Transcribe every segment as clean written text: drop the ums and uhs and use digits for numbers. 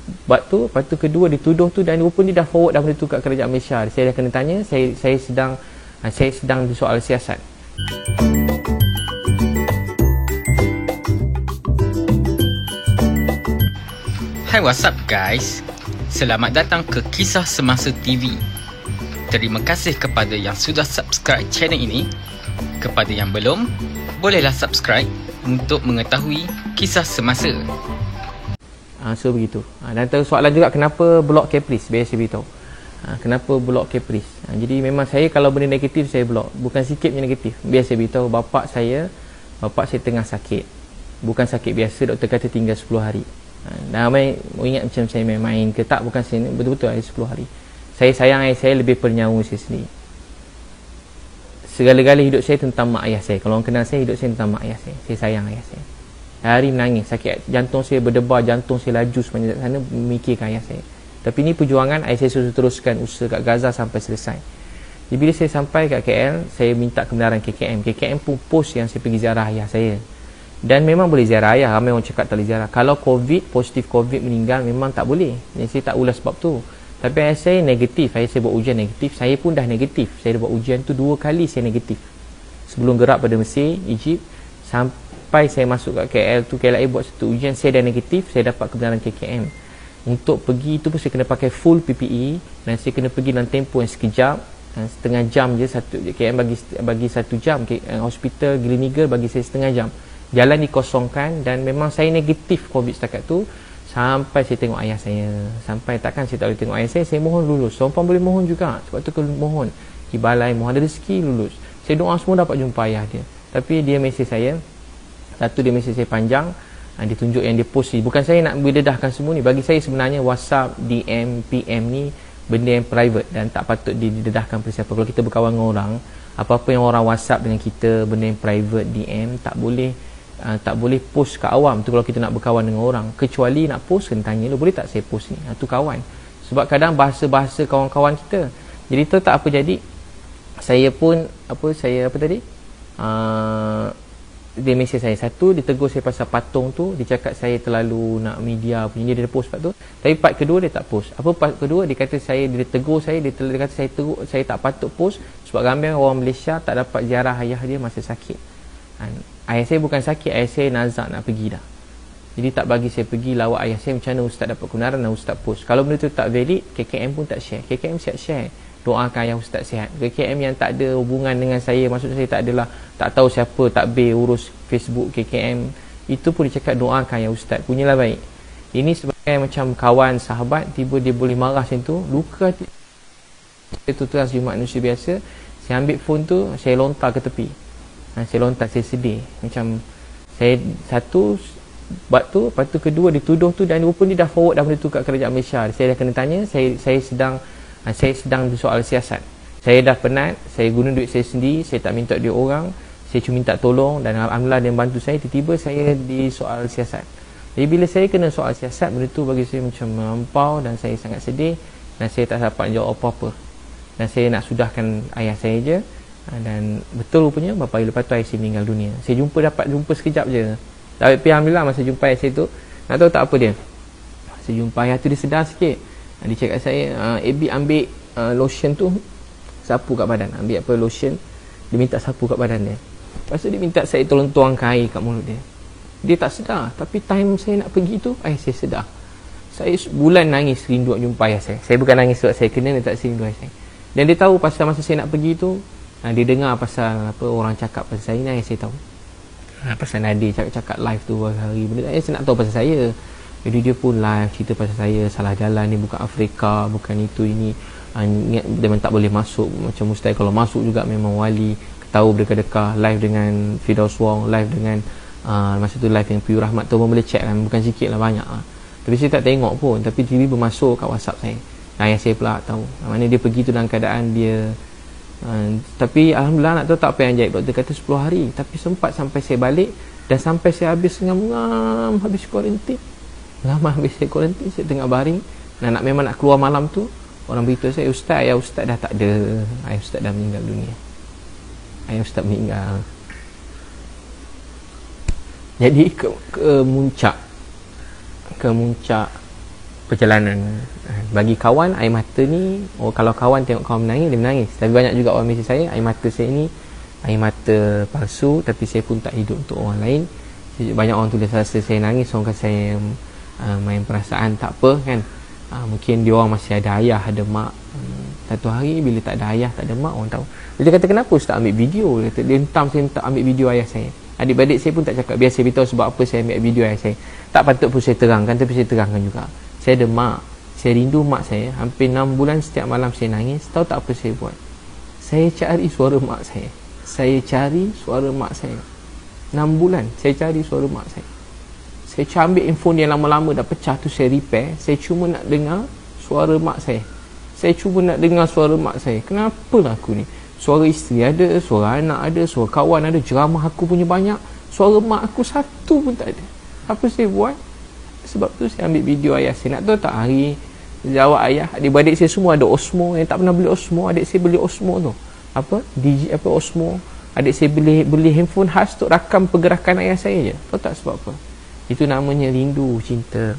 Sebab tu, lepas tu kedua dituduh tu, dan rupanya dia dah forward dah benda tu kat kerajaan Malaysia. Saya dah kena tanya, saya sedang di soal siasat. Hai, what's up guys? Selamat datang ke Kisah Semasa TV. Terima kasih kepada yang sudah subscribe channel ini. Kepada yang belum, bolehlah subscribe untuk mengetahui kisah semasa. So begitu. Dan terus soalan juga, kenapa block Caprice? Biar saya beritahu. Kenapa block Caprice? Jadi memang saya kalau benda negatif saya block. Bukan sikit punya negatif. Biar saya beritahu, bapak saya tengah sakit. Bukan sakit biasa, doktor kata tinggal 10 hari. Ramai ingat macam saya main-main ke tak, bukan saya, betul-betul ada 10 hari. Saya sayang ayah saya lebih pernyawa saya sendiri. Segala-gala hidup saya tentang mak ayah saya. Kalau orang kenal saya, hidup saya tentang mak ayah saya. Saya sayang ayah saya. Hari menangis, sakit jantung saya berdebar, jantung saya laju sepanjang sana memikirkan ayah saya. Tapi ni perjuangan ayah saya suruh teruskan usaha kat Gaza sampai selesai. Jadi bila saya sampai kat KL, saya minta kebenaran KKM. KKM pun post yang saya pergi ziarah ayah saya. Dan memang boleh ziarah ayah, ramai orang cakap tak boleh ziarah. Kalau positif COVID meninggal, memang tak boleh. Jadi saya tak ulas sebab tu. Tapi ayah saya negatif, ayah saya buat ujian negatif. Saya pun dah negatif. Saya dah buat ujian tu 2 kali saya negatif. Sebelum gerak pada Mesir, Egypt, sampai saya masuk kat KL tu, KLIA buat satu ujian, saya dah negatif, saya dapat kebenaran KKM. Untuk pergi tu pun saya kena pakai full PPE, dan saya kena pergi dalam tempoh yang sekejap, setengah jam je. KM bagi 1 jam, hospital Gleneagle bagi saya setengah jam. Jalan dikosongkan, dan memang saya negatif COVID setakat tu. Sampai saya tengok ayah saya. Sampai takkan saya tak boleh tengok ayah saya mohon lulus. Seorang boleh mohon juga. Sebab tu kalau mohon di balai, mohon ada rezeki lulus. Saya doa semua dapat jumpa ayah dia. Tapi dia mesej saya. Satu, dia mesej saya panjang. Dia tunjuk yang dia post ni. Bukan saya nak berdedahkan semua ni. Bagi saya sebenarnya WhatsApp, DM, PM ni benda yang private dan tak patut didedahkan pada siapa. Kalau kita berkawan dengan orang, apa-apa yang orang WhatsApp dengan kita, benda yang private, DM, tak boleh post ke awam tu. Kalau kita nak berkawan dengan orang, kecuali nak post, kena tanya lu, boleh tak saya post ni? Tu kawan. Sebab kadang bahasa-bahasa kawan-kawan kita. Jadi tu tak apa jadi. Saya pun dia mesej saya. Satu, dia tegur saya pasal patung tu. Dia cakap saya terlalu nak media punya. Dia post part tu. Tapi part kedua dia tak post. Apa part kedua? Dia kata dia tegur saya. Dia kata saya tak patut post sebab ramai orang Malaysia tak dapat ziarah ayah dia masa sakit. Ayah saya bukan sakit, ayah saya nazak nak pergi dah. Jadi tak bagi saya pergi lawat ayah saya. Macam mana ustaz dapat kebenaran dan ustaz post? Kalau benda tu tak valid, KKM pun tak share. KKM siap share. Doakan ayah ustaz sihat. KKM yang tak ada hubungan dengan saya, maksud saya tak adalah, tak tahu siapa takbir urus Facebook KKM, itu pun dia cakap doakan ayah ustaz, punyalah baik. Ini sebagai macam kawan, sahabat, tiba dia boleh marah macam tu, luka hati. Itu terus manusia biasa. Saya ambil phone tu, saya lontar ke tepi. Saya lontar, saya sedih. Macam saya satu buat tu, lepas tu kedua dituduh tu, dan rupanya dia dah forward dah benda tu kat kerajaan Malaysia. Saya dah kena tanya, saya sedang di soal siasat. Saya dah penat, saya guna duit saya sendiri, saya tak minta duit orang, saya cuma minta tolong, dan alhamdulillah dia bantu saya. Tiba-tiba saya di soal siasat. Jadi bila saya kena soal siasat, benda tu bagi saya macam melampau, dan saya sangat sedih, dan saya tak dapat jawab apa-apa. Dan saya nak sudahkan ayah saya je. Dan betul rupanya beberapa hari lepas tu ayah saya meninggal dunia. Saya dapat jumpa sekejap je. Tapi alhamdulillah masa jumpa ayah saya tu, nak tahu tak apa dia? Saya jumpa ayah tu, dia sedar sikit. Dia cakap saya, Abi ambil lotion tu, sapu kat badan. Ambil apa lotion, dia minta sapu kat badan dia. Lepas tu dia minta saya tolong tuangkan air kat mulut dia. Dia tak sedar. Tapi time saya nak pergi tu, ayah saya sedar. Saya bulan nangis rindu nak jumpa ayah saya. Saya bukan nangis sebab saya kena, dia tak rindu ayah saya. Dan dia tahu pasal masa saya nak pergi tu, dia dengar pasal apa orang cakap pasal saya ni, saya tahu. Pasal Nadir cakap live tu hari benda, saya nak tahu pasal saya. Jadi dia pun live cerita pasal saya, salah jalan ni, bukan Afrika, bukan itu ini. Memang tak boleh masuk, macam mustahil kalau masuk juga memang wali. Tahu berdekah-dekah, live dengan Firdaus Wong, live dengan masa tu live yang Piyu Rahmat tu pun boleh check kan, bukan sikit lah, banyak lah. Tapi saya tak tengok pun, tapi tiba-tiba masuk kat WhatsApp saya. Ayah saya pula tahu. Mana dia pergi tu dalam keadaan dia tapi alhamdulillah, nak tahu tak apa yang ajaib, doktor kata 10 hari. Tapi sempat sampai saya balik, dan sampai saya habis ngam-ngam, habis kuarantin. Lama habis saya kuarantin, saya tengah baring, dan memang nak keluar malam tu, orang beritahu saya, ayah ustaz dah tak ada, ayah ustaz dah meninggal dunia, ayah ustaz meninggal. Jadi ke muncak perjalanan. Bagi kawan, air mata ni, kalau kawan tengok kawan menangis, dia menangis. Tapi banyak juga orang mesej saya, air mata saya ni air mata palsu, tapi saya pun tak hidup untuk orang lain. Banyak orang tulis rasa saya nangis, orang kata saya main perasaan. Tak apa kan, mungkin dia orang masih ada ayah, ada mak. Satu hari bila tak ada ayah, tak ada mak, orang tahu. Dia kata kenapa Ustaz ambil video, dia kata dia hentam saya tak ambil video ayah saya. Adik-beradik saya pun tak cakap, biar saya beritahu sebab apa saya ambil video ayah saya. Tak patut pun saya terangkan, tapi saya terangkan juga. Saya ada mak, saya rindu mak saya. Hampir 6 bulan setiap malam saya nangis. Tahu tak apa saya buat? Saya cari suara mak saya. Saya cari suara mak saya 6 bulan saya cari suara mak saya. Saya ambil handphone yang lama-lama dah pecah tu, saya repair. Saya cuma nak dengar suara mak saya. Saya cuma nak dengar suara mak saya. Kenapalah aku ni? Suara isteri ada, suara anak ada, suara kawan ada, ceramah aku punya banyak, suara mak aku satu pun tak ada. Apa saya buat? Sebab tu saya ambil video ayah saya. Nak tahu tak hari jawab ayah, adik-beradik saya semua ada Osmo. Yang tak pernah beli Osmo, adik saya beli Osmo tu. Osmo. Adik saya beli handphone khas untuk rakam pergerakan ayah saya je. Tahu tak sebab apa? Itu namanya rindu, cinta.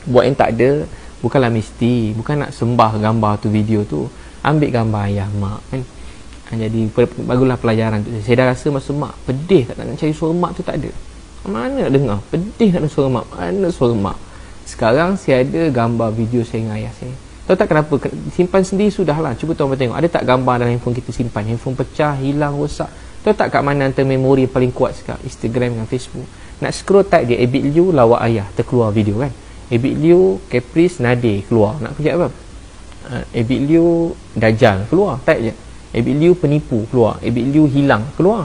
Buat yang tak ada, bukanlah mesti, bukan nak sembah gambar tu, video tu. Ambil gambar ayah, mak kan. Jadi bagulah pelajaran tu. Saya dah rasa masa mak pedih, tak nak cari suara mak tu, tak ada. Mana nak dengar? Pedih nak ada suara mak. Mana suara mak? Sekarang saya ada gambar video saya dengan ayah saya. Tahu tak kenapa? Simpan sendiri sudahlah. Cuba tuan-tuan tengok. Ada tak gambar dalam handphone kita simpan? Handphone pecah, hilang, rosak. Tahu tak kat mana antara memori paling kuat sekarang? Instagram dengan Facebook. Nak scroll type dia Abid Liu lawak ayah, terkeluar video kan. Abid Liu Caprice Nadir keluar. Nak kerja apa? Abid Liu Dajjal keluar. Type je. Abid Liu penipu keluar. Abid Liu hilang keluar.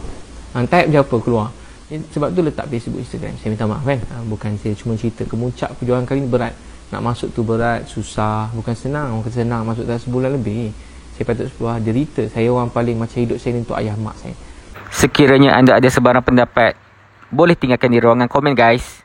Type je apa keluar. Sebab tu letak Facebook, Instagram. Saya minta maaf kan. Bukan saya cuma cerita kemuncak perjuangan kali ni berat. Nak masuk tu berat, susah. Bukan senang. Orang kata senang masuk dalam sebulan lebih. Saya patut sebuah derita. Saya orang paling macam hidup saya ni untuk ayah mak saya. Sekiranya anda ada sebarang pendapat, boleh tinggalkan di ruangan komen guys.